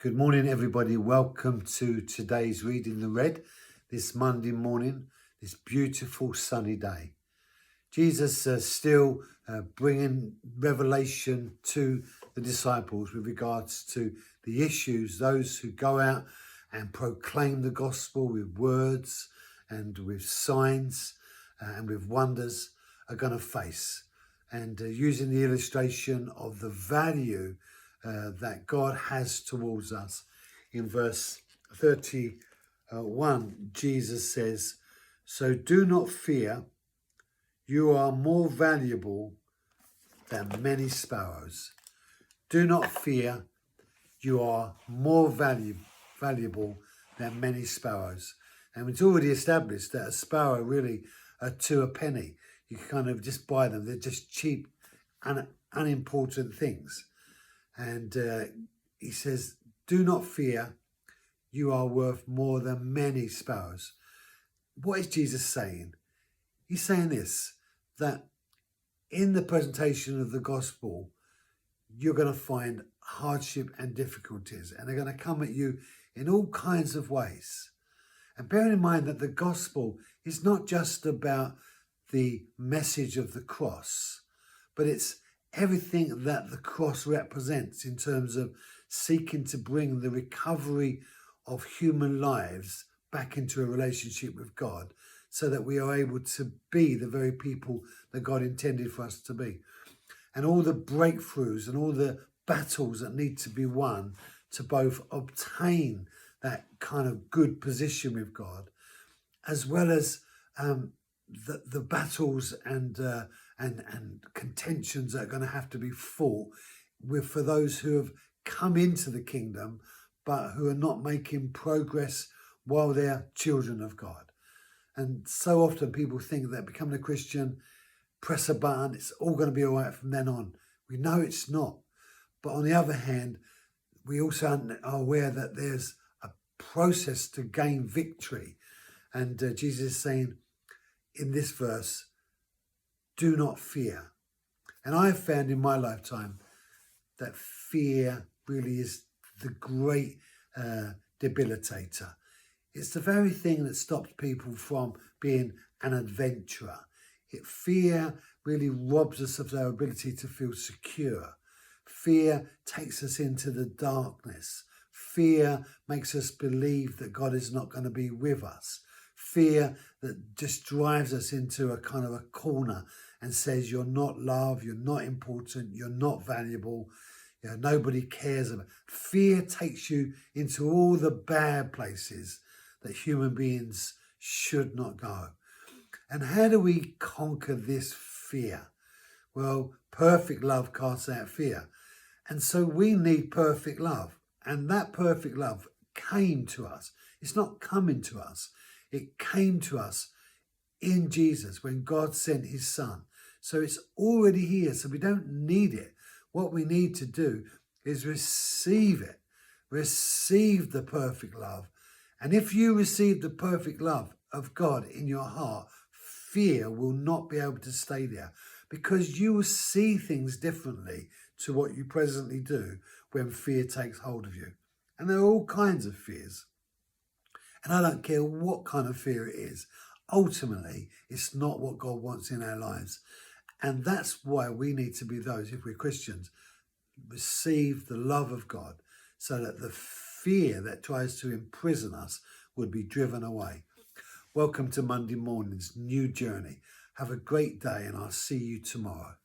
Good morning, everybody. Welcome to today's Reading the Red, this Monday morning, this beautiful sunny day. Jesus still bringing revelation to the disciples with regards to the issues those who go out and proclaim the gospel with words and with signs and with wonders are going to face. And using the illustration of the value that God has towards us. In verse 31, Jesus says, "So do not fear, you are more valuable than many sparrows." Do not fear, you are more valuable than many sparrows. And it's already established that a sparrow really are to a penny. You kind of just buy them. They're just cheap and unimportant things. And he says, do not fear, you are worth more than many sparrows. What is Jesus saying? He's saying this, that in the presentation of the gospel, you're going to find hardship and difficulties, and they're going to come at you in all kinds of ways. And bear in mind that the gospel is not just about the message of the cross, but it's everything that the cross represents in terms of seeking to bring the recovery of human lives back into a relationship with God so that we are able to be the very people that God intended for us to be. And all the breakthroughs and all the battles that need to be won to both obtain that kind of good position with God, as well as the battles and contentions that are going to have to be fought with for those who have come into the kingdom but who are not making progress while they're children of God. And so often people think that becoming a Christian, press a button, it's all going to be all right from then on. We know it's not. But on the other hand, we also are aware that there's a process to gain victory. And Jesus is saying in this verse, do not fear. And I have found in my lifetime that fear really is the great debilitator. It's the very thing that stops people from being an adventurer. Fear really robs us of our ability to feel secure. Fear takes us into the darkness. Fear makes us believe that God is not going to be with us. Fear that just drives us into a kind of a corner and says you're not loved, you're not important, you're not valuable, nobody cares about. Fear takes you into all the bad places that human beings should not go. And how do we conquer this fear? Well, perfect love casts out fear. And so we need perfect love. And that perfect love came to us. It's not coming to us. It came to us in Jesus when God sent his son. So it's already here. So we don't need it. What we need to do is receive it. Receive the perfect love. And if you receive the perfect love of God in your heart, fear will not be able to stay there, because you will see things differently to what you presently do when fear takes hold of you. And there are all kinds of fears. And I don't care what kind of fear it is. Ultimately, it's not what God wants in our lives. And that's why we need to be those, if we're Christians, receive the love of God so that the fear that tries to imprison us would be driven away. Welcome to Monday morning's new journey. Have a great day, and I'll see you tomorrow.